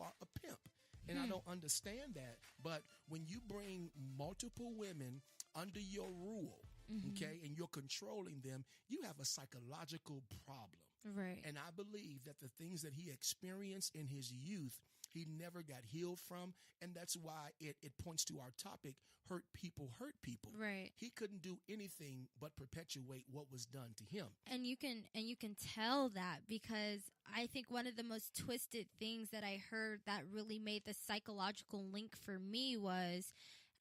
are a pimp. And I don't understand that. But when you bring multiple women under your rule, okay, and you're controlling them, you have a psychological problem. Right. And I believe that the things that he experienced in his youth, he never got healed from. And that's why it points to our topic, hurt people hurt people. Right. He couldn't do anything but perpetuate what was done to him. And you can tell that, because I think one of the most twisted things that I heard that really made the psychological link for me was,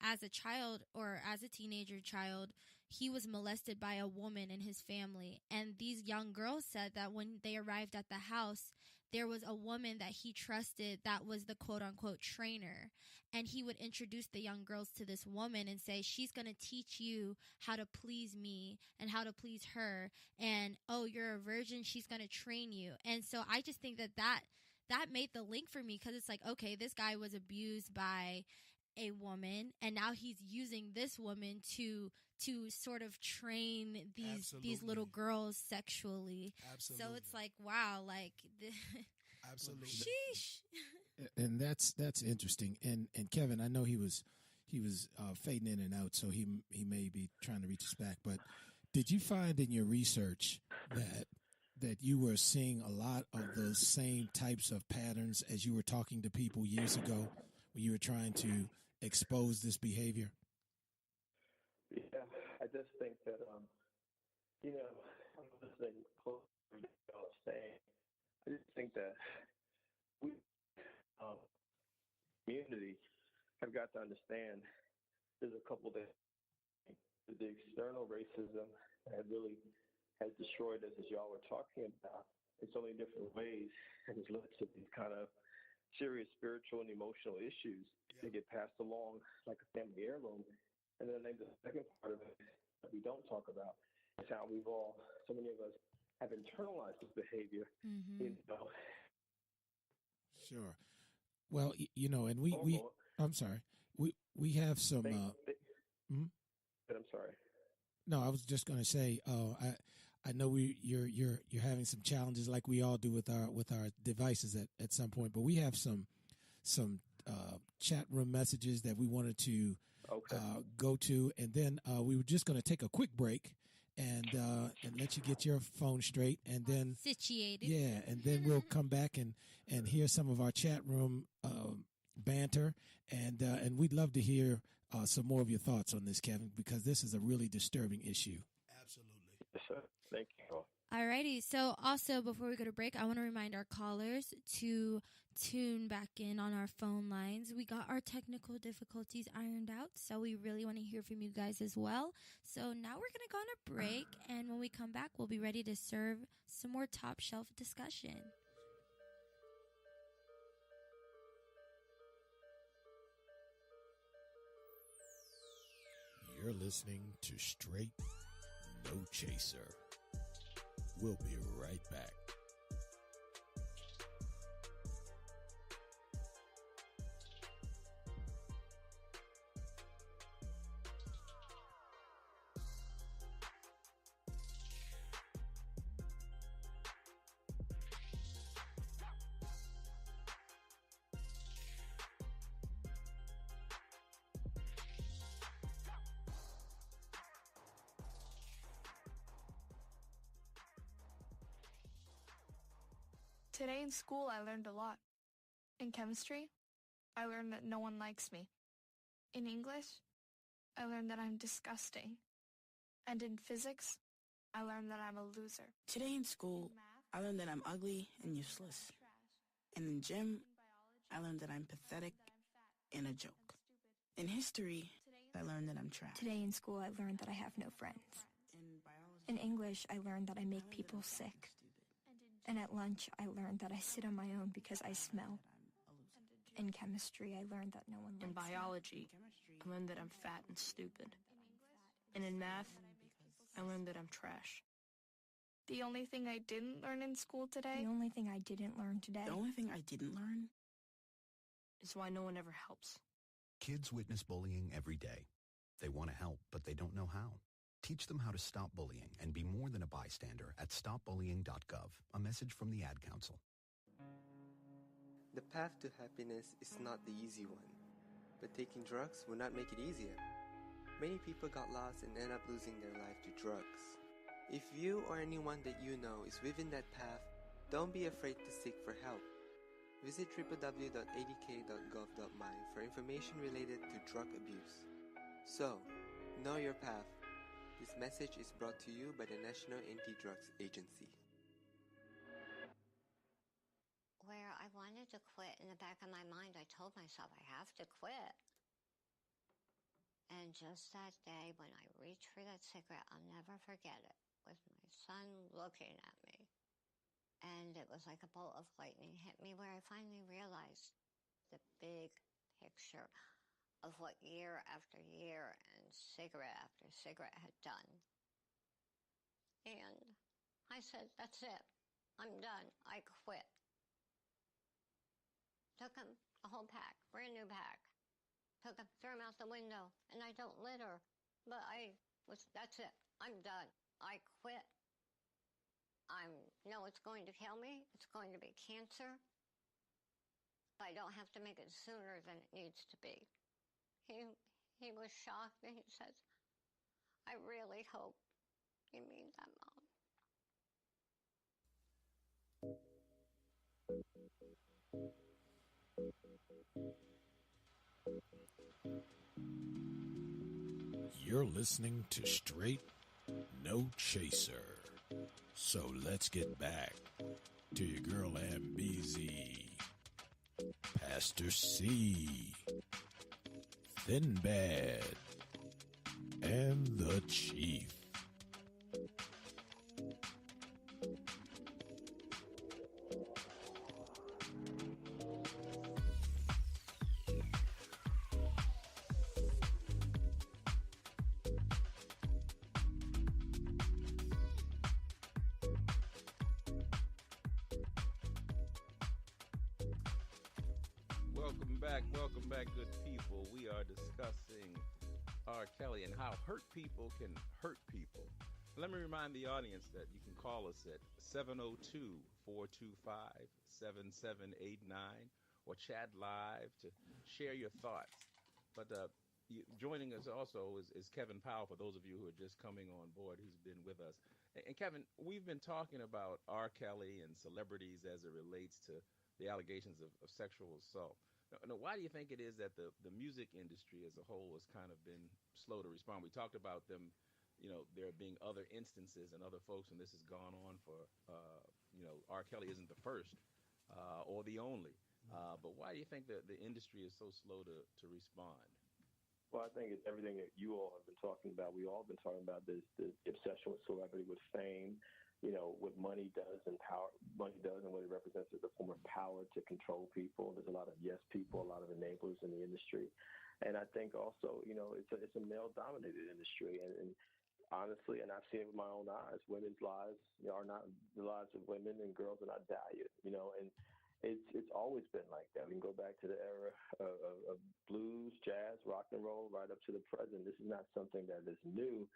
as a child, or as a teenager child, he was molested by a woman in his family. And these young girls said that when they arrived at the house, there was a woman that he trusted that was the quote unquote trainer. And he would introduce the young girls to this woman and say, she's going to teach you how to please me and how to please her. And, oh, you're a virgin, she's going to train you. And so I just think that made the link for me, because it's like, okay, this guy was abused by a woman, and now he's using this woman to sort of train these little girls sexually. Absolutely. So it's like, wow, like absolutely. Sheesh. And that's interesting. And Kevin, I know he was fading in and out, so he may be trying to reach us back. But did you find in your research that you were seeing a lot of those same types of patterns as you were talking to people years ago when you were trying to expose this behavior? Yeah, I just think that, I'm listening closely to what y'all are saying. I just think that we, community, have got to understand there's a couple of things. The external racism that really has destroyed us, as y'all were talking about. It's only different ways, and it's led to these kind of serious spiritual and emotional issues that get passed along like a family heirloom. And then the second part of it that we don't talk about is how so many of us have internalized this behavior. Sure. Well, and I'm sorry. We have some. I'm sorry. No, I was just going to say, I know you're having some challenges like we all do with our devices at some point, but we have some chat room messages that we wanted to go to, and then we were just going to take a quick break and let you get your phone straight, and then situated. Yeah, and then we'll come back and hear some of our chat room banter, and we'd love to hear some more of your thoughts on this, Kevin, because this is a really disturbing issue. Absolutely. Yes, sir. Thank you. Alrighty. So also, before we go to break, I want to remind our callers to tune back in on our phone lines. We got our technical difficulties ironed out, so we really want to hear from you guys as well. So now we're going to go on a break, and when we come back, we'll be ready to serve some more top shelf discussion. You're listening to Straight No Chaser. We'll be right back. Today in school, I learned a lot. In chemistry, I learned that no one likes me. In English, I learned that I'm disgusting. And in physics, I learned that I'm a loser. Today in school, I learned that I'm ugly and useless. And in gym, I learned that I'm pathetic and a joke. In history, I learned that I'm trash. Today in school, I learned that I have no friends. In English, I learned that I make people sick. And at lunch, I learned that I sit on my own because I smell. In chemistry, I learned that no one likes me. In biology, I learned that I'm fat and stupid. And in math, I learned that I'm trash. The only thing I didn't learn in school today? The only thing I didn't learn today? The only thing I didn't learn? Is why no one ever helps. Kids witness bullying every day. They want to help, but they don't know how. Teach them how to stop bullying and be more than a bystander at stopbullying.gov. A message from the Ad Council. The path to happiness is not the easy one, but taking drugs will not make it easier. Many people got lost and end up losing their life to drugs. If you or anyone that you know is within that path, don't be afraid to seek for help. Visit www.adk.gov.my for information related to drug abuse. So, know your path. This message is brought to you by the National Anti-Drugs Agency. Where I wanted to quit, in the back of my mind, I told myself I have to quit. And just that day when I reached for that cigarette, I'll never forget it, with my son looking at me. And it was like a bolt of lightning hit me, where I finally realized the big picture of what year after year and cigarette after cigarette had done. And I said, that's it. I'm done. I quit. Took him a whole pack, brand new pack. Took him, threw him out the window, and I don't litter. But that's it. I'm done. I quit. I know it's going to kill me. It's going to be cancer. But I don't have to make it sooner than it needs to be. He was shocked, and he says, I really hope you mean that, Mom. You're listening to Straight No Chaser. So let's get back to your girl MBZ, Pastor C, Thinbad, and the Chief. Welcome back, good people. We are discussing R. Kelly and how hurt people can hurt people. Let me remind the audience that you can call us at 702-425-7789 or chat live to share your thoughts. But joining us also is Kevin Powell, for those of you who are just coming on board, who's been with us. And Kevin, we've been talking about R. Kelly and celebrities as it relates to the allegations of sexual assault. Now, why do you think it is that the music industry as a whole has kind of been slow to respond? We talked about them, there being other instances and other folks, and this has gone on for, R. Kelly isn't the first or the only. But why do you think that the industry is so slow to respond? Well, I think it's everything that you all have been talking about. We all have been talking about the obsession with celebrity, with fame, what money does and what it represents as a form of power to control people. There's a lot of yes people, a lot of enablers in the industry. And I think also, it's a male-dominated industry. And honestly, and I've seen it with my own eyes, women's lives are not, the lives of women and girls are not valued, and it's always been like that. We can go back to the era of blues, jazz, rock and roll, right up to the present. This is not something that is new.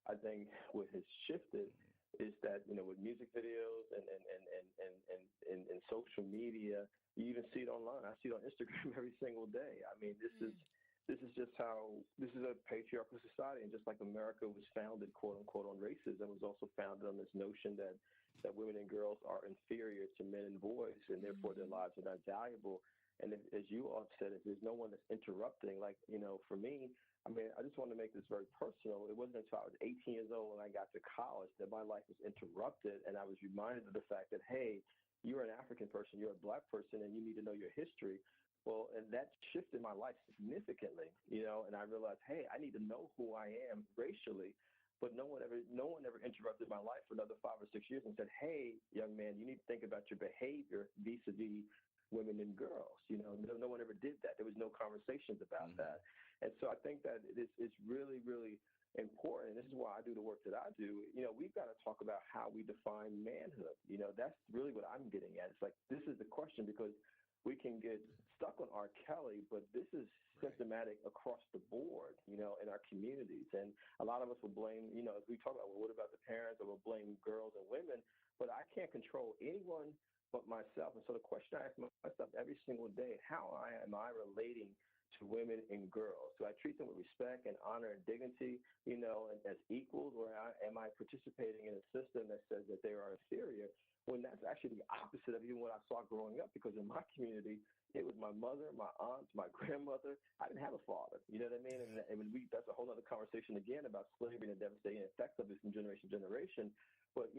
I think what has shifted is that, with music videos and social media, you even see it online. I see it on Instagram every single day. I mean, this is just how, this is a patriarchal society. And just like America was founded, quote unquote, on racism, it was also founded on this notion that women and girls are inferior to men and boys, and therefore their lives are not valuable. And as you all said, if there's no one that's interrupting, like, for me, I mean, I just want to make this very personal. It wasn't until I was 18 years old when I got to college that my life was interrupted, and I was reminded of the fact that, hey, you're an African person, you're a Black person, and you need to know your history. Well, and that shifted my life significantly, and I realized, hey, I need to know who I am racially. But no one ever interrupted my life for another 5 or 6 years and said, hey, young man, you need to think about your behavior vis-a-vis women and girls. No one ever did that. There was no conversations about that. And so I think that it's really, really important. And this is why I do the work that I do. We've got to talk about how we define manhood. That's really what I'm getting at. It's like, this is the question, because we can get stuck on R. Kelly, but this is symptomatic across the board, in our communities. And a lot of us will blame, as we talk about, well, what about the parents, or we'll blame girls and women, but I can't control anyone but myself. And so the question I ask myself every single day, how am I relating to women and girls? Do I treat them with respect and honor and dignity, and as equals, or am I participating in a system that says that they are inferior, when that's actually the opposite of even what I saw growing up? Because in my community, it was my mother, my aunt, my grandmother. I didn't have a father. You know what I mean? And that's a whole other conversation again about slavery and the devastating effects of it from generation to generation. But,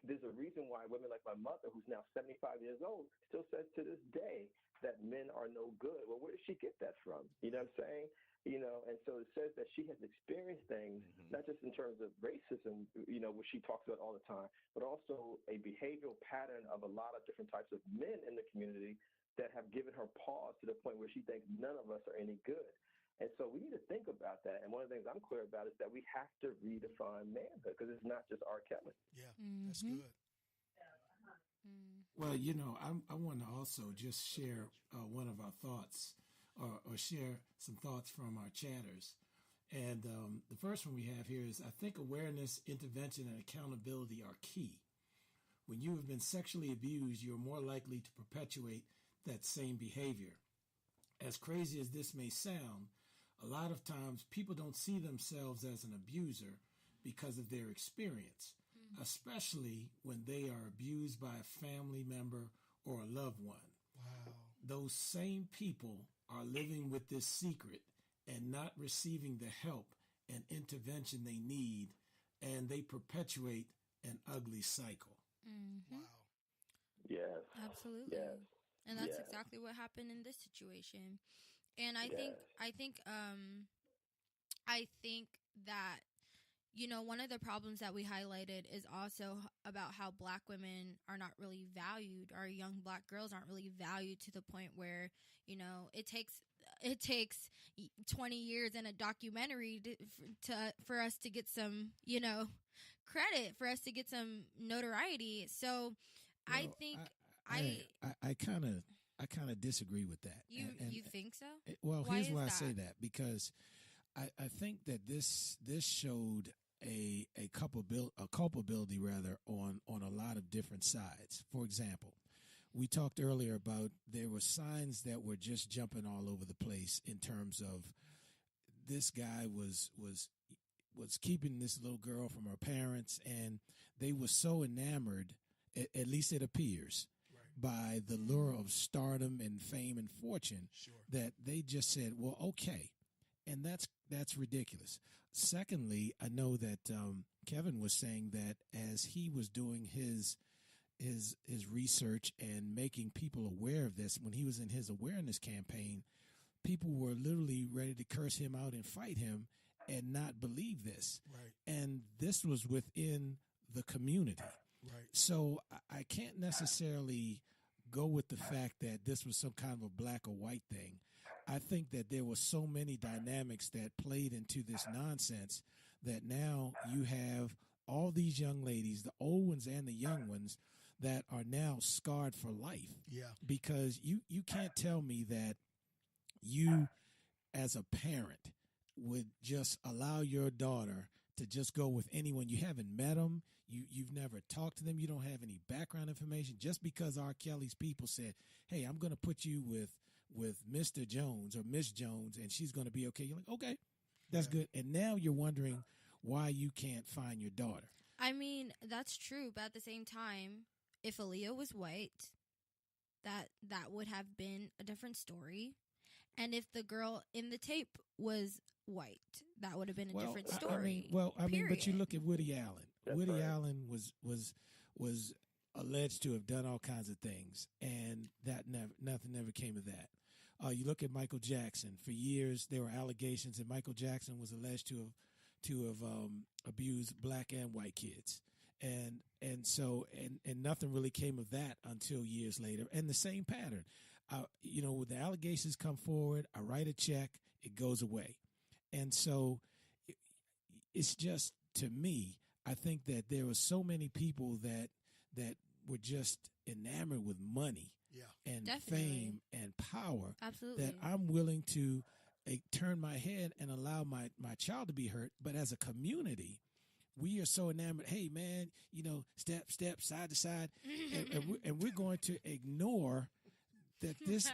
there's a reason why women like my mother, who's now 75 years old, still says to this day that men are no good. Well, where did she get that from? You know what I'm saying? And so it says that she has experienced things, not just in terms of racism, which she talks about all the time, but also a behavioral pattern of a lot of different types of men in the community that have given her pause to the point where she thinks none of us are any good. And so we need to think about that. And one of the things I'm clear about is that we have to redefine manhood, because it's not just R. Kelly. Yeah, that's good. Well, I want to also just share one of our thoughts or share some thoughts from our chatters. And the first one we have here is, I think awareness, intervention, and accountability are key. When you have been sexually abused, you're more likely to perpetuate that same behavior. As crazy as this may sound, a lot of times people don't see themselves as an abuser because of their experience, especially when they are abused by a family member or a loved one. Wow. Those same people are living with this secret and not receiving the help and intervention they need, and they perpetuate an ugly cycle. Mm-hmm. Wow. Yes. Absolutely. Yes. And that's Yes. exactly what happened in this situation. And I think that, one of the problems that we highlighted is also about how Black women are not really valued. Our young Black girls aren't really valued to the point where, it takes 20 years in a documentary for us to get some, credit, for us to get some notoriety. So Well, I think I kind of disagree with that. You think so? Well, Why here's is why I that? say that, because I think that this showed a culpability rather on a lot of different sides. For example, we talked earlier about there were signs that were just jumping all over the place in terms of this guy was keeping this little girl from her parents, and they were so enamored, at least it appears, by the lure of stardom and fame and fortune, that they just said, well, okay. And that's ridiculous. Secondly, I know that Kevin was saying that as he was doing his research and making people aware of this, when he was in his awareness campaign, people were literally ready to curse him out and fight him and not believe this. Right. And this was within the community. Right. So I can't necessarily go with the fact that this was some kind of a black or white thing. I think that there were so many dynamics that played into this nonsense that now you have all these young ladies, the old ones and the young ones, that are now scarred for life. Yeah. Because you can't tell me that you, as a parent, would just allow your daughter to just go with anyone. You haven't met them. You've never talked to them. You don't have any background information. Just because R. Kelly's people said, hey, I'm going to put you with Mr. Jones or Miss Jones, and she's going to be okay. You're like, okay, that's good. And now you're wondering why you can't find your daughter. I mean, that's true. But at the same time, if Aaliyah was white, that would have been a different story. And if the girl in the tape was white, that would have been a different story. I mean, but you look at Woody Allen. Woody Allen was alleged to have done all kinds of things, and nothing never came of that. You look at Michael Jackson. For years, there were allegations that Michael Jackson was alleged to have abused black and white kids, and nothing really came of that until years later. And the same pattern. When the allegations come forward, I write a check, it goes away. And so it's just, to me, I think that there were so many people that were just enamored with money and fame and power. Absolutely. That I'm willing to turn my head and allow my child to be hurt. But as a community, we are so enamored. Hey, man, step, side to side, and we're going to ignore that this